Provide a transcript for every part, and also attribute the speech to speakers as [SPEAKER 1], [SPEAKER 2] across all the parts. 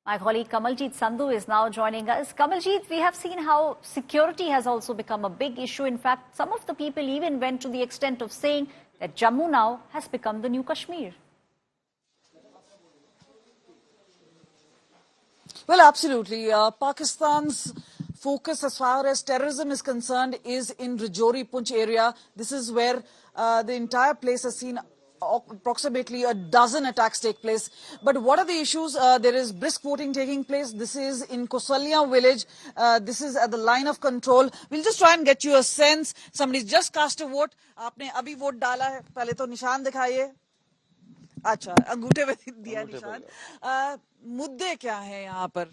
[SPEAKER 1] My colleague Kamaljeet Sandhu is now joining us. Kamaljeet, we have seen how security has also become a big issue. In fact, some of the people even went to the extent of saying that Jammu now has become the new Kashmir.
[SPEAKER 2] Well, absolutely. Pakistan's focus as far as terrorism is concerned is in Rajouri Poonch area. This is where the entire place has seen approximately a dozen attacks take place. But what are the issues? There is brisk voting taking place. This is in Kosalia village. This is at the line of control. We'll just try and get you a sense. Somebody's just cast a vote. आपने अभी vote डाला है. पहले तो निशान दिखाइए. अच्छा, अंगूठे पे दिया निशान. मुद्दे क्या हैं यहाँ पर?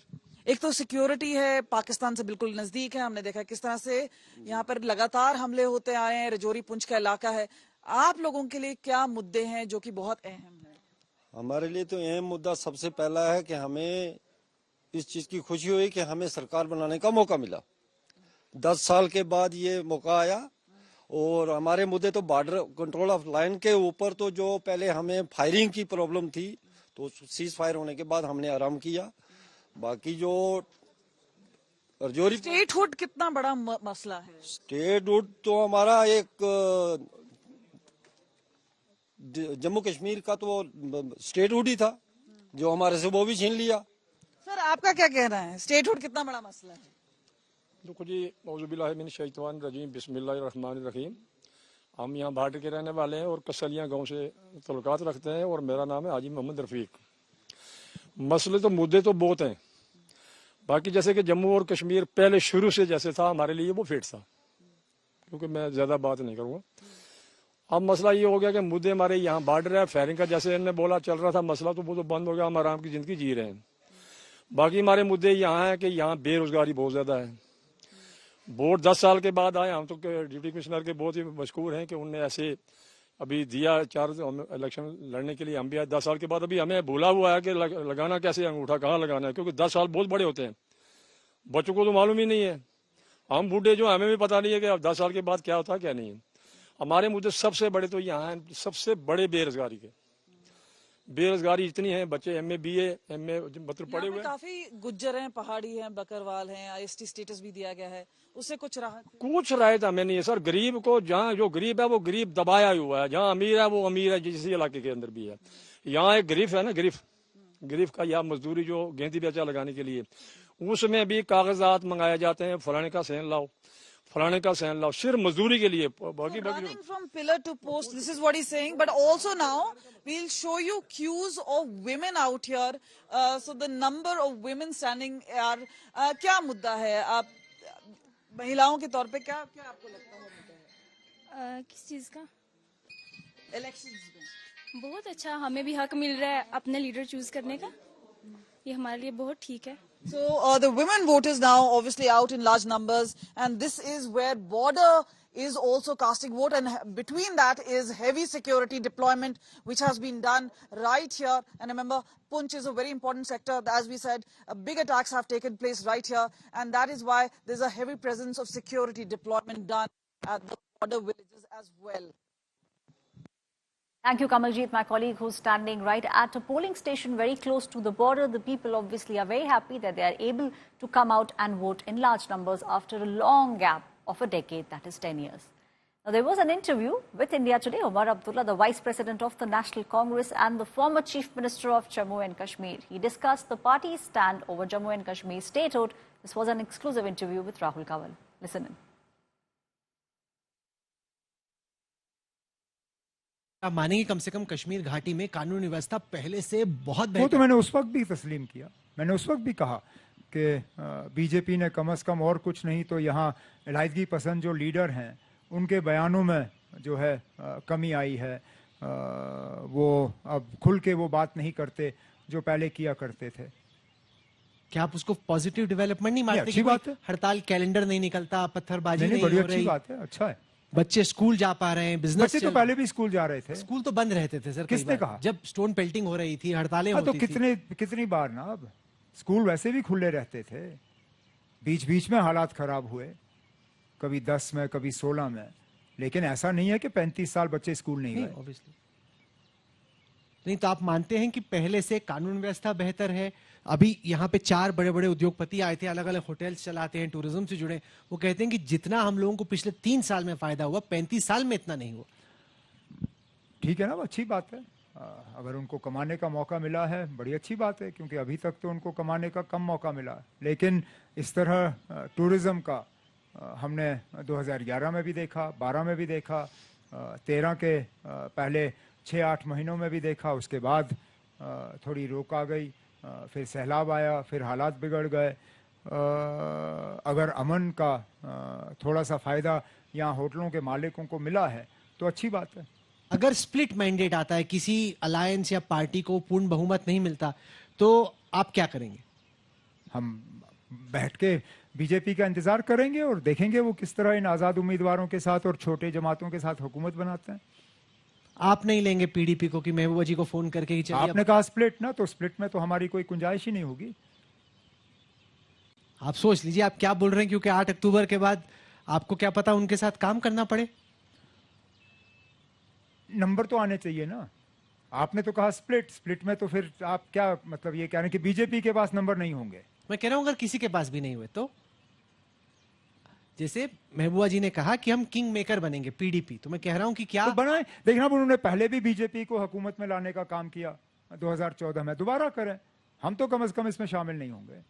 [SPEAKER 2] एक तो सिक्योरिटी है, पाकिस्तान से बिल्कुल नजदीक है. हमने देखा किस तरह से यहाँ पर लगातार हमले होते आए हैं. रजौरी पुंछ का इलाका है. आप लोगों के लिए क्या मुद्दे हैं जो कि बहुत अहम है?
[SPEAKER 3] हमारे लिए तो अहम मुद्दा सबसे पहला है कि हमें इस चीज की खुशी हुई कि हमें सरकार बनाने का मौका मिला. 10 साल के बाद ये मौका आया. और हमारे मुद्दे तो बॉर्डर कंट्रोल ऑफ लाइन के ऊपर तो जो पहले हमें फायरिंग की प्रॉब्लम थी तो सीज फायर होने के बाद हमने आराम किया. बाकी जो रजौरी
[SPEAKER 2] स्टेटहुड कितना बड़ा मसला है?
[SPEAKER 3] स्टेटहुड तो हमारा एक जम्मू कश्मीर का तो स्टेटहुड ही था जो हमारे से वो भी छीन लिया.
[SPEAKER 2] सर, आपका क्या कहना है? स्टेटहुड कितना बड़ा मसला है?
[SPEAKER 4] देखो जी, औज़ुबिल्लाहिमिनश्शैतानिर्रजीम बिस्मिल्लाहिर्रहमानिर्रहीम. हम यहाँ भाट के रहने वाले हैं और कसलियाँ गांव से तल्लुकात रखते हैं और मेरा नाम है हाजी मोहम्मद रफ़ीक. मसले तो मुद्दे तो बहुत हैं. बाकी जैसे कि जम्मू और कश्मीर पहले शुरू से जैसे था हमारे लिए वो फिट था, क्योंकि मैं ज़्यादा बात नहीं करूँगा. अब मसला ये हो गया कि मुद्दे हमारे यहाँ बॉर्डर है, फायरिंग का जैसे इन्होंने बोला चल रहा था मसला, तो वो तो बंद हो गया. हम आराम की ज़िंदगी जी रहे हैं. बाकी हमारे मुद्दे यहाँ हैं कि यहाँ बेरोज़गारी बहुत ज़्यादा है. वोट 10 साल के बाद आए. हम तो डिप्टी कमिश्नर के बहुत ही मशहूर हैं कि उनने ऐसे अभी दिया 4 इलेक्शन लड़ने के लिए. हम भी आए 10 साल के बाद. अभी हमें भूला हुआ है कि लगाना कैसे, अंगूठा कहाँ लगाना है, क्योंकि 10 साल बहुत बड़े होते हैं. बच्चों को तो मालूम ही नहीं है. हम बूढ़े जो हमें भी पता नहीं है कि अब 10 साल के बाद क्या होता है क्या नहीं है. हमारे मुद्दे सबसे बड़े तो यहाँ हैं. सबसे बड़े बेरोजगारी के. बेरोजगारी इतनी है, बच्चे MA BA MA मतलब पढ़े हुए.
[SPEAKER 2] काफी गुज्जर हैं, पहाड़ी हैं, बकरवाल हैं, ST स्टेटस भी दिया गया है. उससे कुछ
[SPEAKER 4] राहत हमें नहीं है सर. गरीब को, जहाँ जो गरीब है वो गरीब दबाया हुआ है, जहाँ अमीर है वो अमीर है. जिस इलाके के अंदर भी है, यहाँ एक गरीब है ना, गरीब का या मजदूरी जो गेंदी बेचा लगाने के लिए, उसमें भी कागजात मंगाए जाते हैं. फलाने का सहन लाओ, फलाने का सहन लाओ, सिर्फ मजदूरी के लिए.
[SPEAKER 2] Running from pillar to post, this is what he's saying. But also now we'll show you queues of women out here. So the number of women standing are क्या मुद्दा है? आप महिलाओं के तौर पे क्या आपको लगता है?
[SPEAKER 5] किस चीज का?
[SPEAKER 2] इलेक्शंस में
[SPEAKER 5] बहुत अच्छा, हमें भी हक मिल रहा है अपने लीडर चूज करने का. ये हमारे लिए बहुत ठीक है.
[SPEAKER 2] So the women voters now obviously out in large numbers, and this is where border is also casting vote, and between that is heavy security deployment which has been done right here. And remember, Poonch is a very important sector. As we said, big attacks have taken place right here, and that is why there's a heavy presence of security deployment done at the border villages as well.
[SPEAKER 1] Thank you, Kamaljeet, my colleague who's standing right at a polling station very close to the border. The people obviously are very happy that they are able to come out and vote in large numbers after a long gap of a decade, that is 10 years. Now, there was an interview with India Today. Omar Abdullah, the Vice President of the National Congress and the former Chief Minister of Jammu and Kashmir, he discussed the party's stand over Jammu and Kashmir statehood. This was an exclusive interview with Rahul Kanwal. Listen in.
[SPEAKER 6] आप मानेंगे कम से कम कश्मीर घाटी में कानून व्यवस्था पहले से बहुत
[SPEAKER 7] बेहतर. वो तो मैंने उस वक्त भी तस्लीम किया. मैंने उस वक्त भी कहा कि बीजेपी ने कम से कम और कुछ नहीं तो यहाँ इलायदगी पसंद जो लीडर हैं उनके बयानों में जो है कमी आई है. वो अब खुल के वो बात नहीं करते जो पहले किया करते थे.
[SPEAKER 6] क्या आप उसको पॉजिटिव डेवलपमेंट नहीं मानते?
[SPEAKER 7] अच्छी बात है.
[SPEAKER 6] हड़ताल कैलेंडर नहीं निकलता, पत्थरबाजी नहीं हो
[SPEAKER 7] रही.
[SPEAKER 6] अच्छी
[SPEAKER 7] बात है, अच्छा है.
[SPEAKER 6] बच्चे स्कूल जा पा रहे हैं, बिजनेस.
[SPEAKER 7] बच्चे तो पहले भी स्कूल जा रहे थे.
[SPEAKER 6] स्कूल तो बंद रहते थे सर.
[SPEAKER 7] किसने कहा?
[SPEAKER 6] जब स्टोन पेल्टिंग हो रही थी, हड़तालें होती थी.
[SPEAKER 7] तो कितनी बार ना, अब स्कूल वैसे भी खुले रहते थे. बीच बीच में हालात खराब हुए, कभी 10 में कभी 16 में, लेकिन ऐसा नहीं है कि 35 साल बच्चे स्कूल नहीं गए.
[SPEAKER 6] नहीं तो आप मानते हैं कि पहले से कानून व्यवस्था बेहतर है? अभी यहाँ पे 4 बड़े बड़े उद्योगपति आए थे, अलग अलग होटल्स चलाते हैं, टूरिज्म से जुड़े। वो कहते हैं कि जितना हम लोगों को पिछले 3 साल में फायदा हुआ, 35 साल में इतना नहीं हुआ।
[SPEAKER 7] ठीक है ना, अच्छी बात है। अगर उनको कमाने का मौका मिला है, बड़ी अच्छी बात है, क्योंकि अभी तक तो उनको कमाने का कम मौका मिला। लेकिन इस तरह टूरिज्म का हमने 2011 में भी देखा, 12 में भी देखा, 13 के पहले 6-8 महीनों में भी देखा। उसके बाद थोड़ी रोक आ गई, फिर सैलाब आया, फिर हालात बिगड़ गए। अगर अमन का थोड़ा सा फ़ायदा यहाँ होटलों के मालिकों को मिला है तो अच्छी बात है।
[SPEAKER 6] अगर स्प्लिट मैंडेट आता है, किसी अलायंस या पार्टी को पूर्ण बहुमत नहीं मिलता, तो आप क्या करेंगे?
[SPEAKER 7] हम बैठ के बीजेपी का इंतजार करेंगे और देखेंगे वो किस तरह इन आज़ाद उम्मीदवारों के साथ और छोटे जमातों के साथ हुकूमत बनाते हैं।
[SPEAKER 6] आप नहीं लेंगे पीडीपी को कि महबूबा जी को फोन करके ही चलिए?
[SPEAKER 7] आपने कहा स्प्लिट ना, तो स्प्लिट में तो हमारी कोई गुंजाइश ही नहीं होगी।
[SPEAKER 6] आप सोच लीजिए आप क्या बोल रहे हैं, क्योंकि 8 अक्टूबर के बाद आपको क्या पता उनके साथ काम करना पड़े।
[SPEAKER 7] नंबर तो आने चाहिए ना। आपने तो कहा स्प्लिट, स्प्लिट में तो फिर आप क्या मतलब ये कह रहे हैं कि बीजेपी के पास नंबर नहीं होंगे?
[SPEAKER 6] मैं कह रहा हूं अगर किसी के पास भी नहीं हुए तो, जैसे महबूबा जी ने कहा कि हम किंग मेकर बनेंगे पीडीपी, तो मैं कह रहा हूं कि क्या
[SPEAKER 7] तो बनाए। देखना, उन्होंने पहले भी बीजेपी को हुकूमत में लाने का काम किया 2014 में, दोबारा करें। हम तो कम से कम इसमें शामिल नहीं होंगे।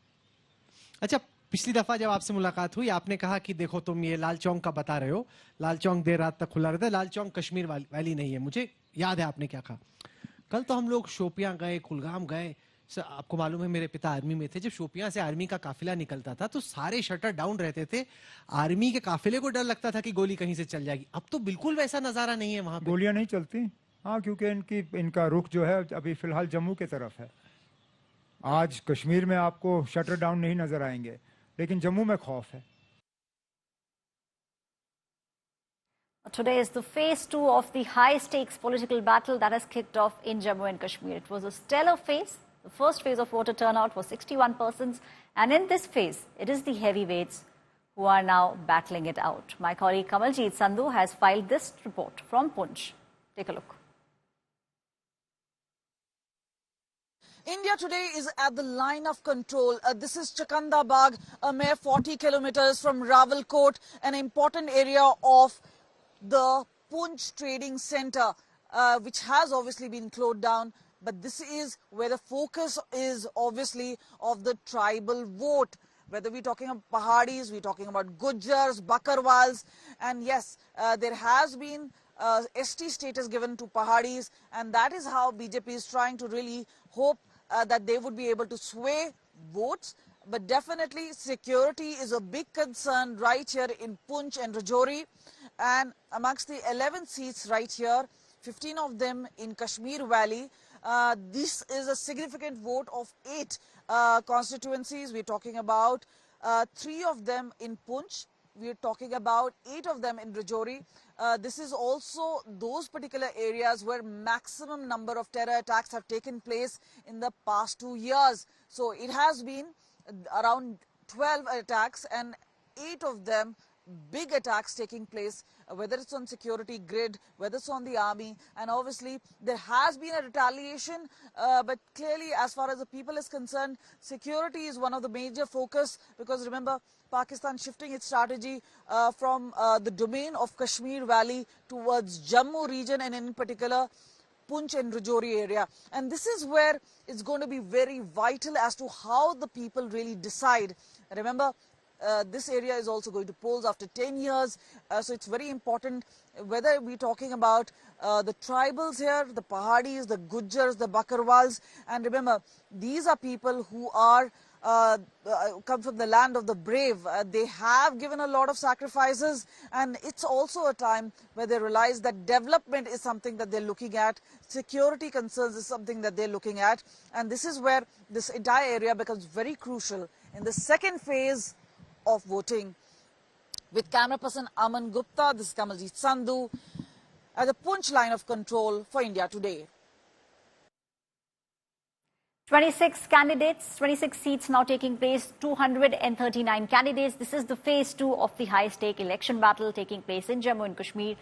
[SPEAKER 6] अच्छा, पिछली दफा जब आपसे मुलाकात हुई आपने कहा कि देखो तुम ये लाल चौक का बता रहे हो, लाल चौक देर रात तक खुला रहता है, लाल चौक कश्मीर वैली नहीं है। मुझे याद है आपने क्या कहा। कल तो हम लोग शोपियां गए, कुलगाम गए। आपको मालूम है मेरे पिता आर्मी में थे। जब शोपियां से आर्मी का काफिला निकलता था तो सारे शटर डाउन रहते थे। आर्मी के काफिले को डर लगता था कि गोली कहीं से चल जाएगी। अब तो बिल्कुल वैसा नजारा नहीं है वहां पे।
[SPEAKER 7] गोलियां नहीं चलती, हाँ, क्योंकि इनका रुख जो है अभी फिलहाल जम्मू की तरफ है। आज कश्मीर में आपको शटर डाउन नहीं नजर आएंगे, लेकिन जम्मू में खौफ है।
[SPEAKER 1] Today is the phase 2 of the high-stakes political battle that has kicked off in Jammu and Kashmir. It was a stellar phase. The first phase of voter turnout was 61%, and in this phase, it is the heavyweights who are now battling it out. My colleague Kamaljeet Sandhu has filed this report from Poonch. Take a look.
[SPEAKER 2] India today is at the line of control. This is Chakanda Bagh, a mere 40 kilometers from Rawalkot, an important area of the Poonch Trading Center, which has obviously been closed down. But this is where the focus is obviously of the tribal vote. Whether we're talking about Pahadis, we're talking about Gujjars, Bakarwals, and yes, there has been ST status given to Pahadis, and that is how BJP is trying to really hope that they would be able to sway votes. But definitely security is a big concern right here in Poonch and Rajouri. And amongst the 11 seats right here, 15 of them in Kashmir Valley, this is a significant vote of 8 constituencies. We're talking about 3 of them in Poonch. We're talking about 8 of them in Rajouri. This is also those particular areas where maximum number of terror attacks have taken place in the past 2 years. So it has been around 12 attacks and 8 of them big attacks taking place, whether it's on security grid, whether it's on the army, and obviously there has been a retaliation, but clearly as far as the people is concerned, security is one of the major focus, because remember, Pakistan shifting its strategy from the domain of Kashmir Valley towards Jammu region, and in particular Poonch and Rajouri area. And this is where it's going to be very vital as to how the people really decide. Remember, this area is also going to polls after 10 years, so it's very important whether we're talking about the tribals here, the Pahadis, the Gujjars, the Bakarwals, and remember, these are people who are come from the land of the brave. They have given a lot of sacrifices, and it's also a time where they realize that development is something that they're looking at, security concerns is something that they're looking at, and this is where this entire area becomes very crucial in the second phase of voting. With camera person Aman Gupta, this is Kamaljeet Sandhu at the Poonch line of control for India Today.
[SPEAKER 1] 26 candidates, 26 seats now taking place, 239 candidates. This is the phase 2 of the high-stake election battle taking place in Jammu and Kashmir.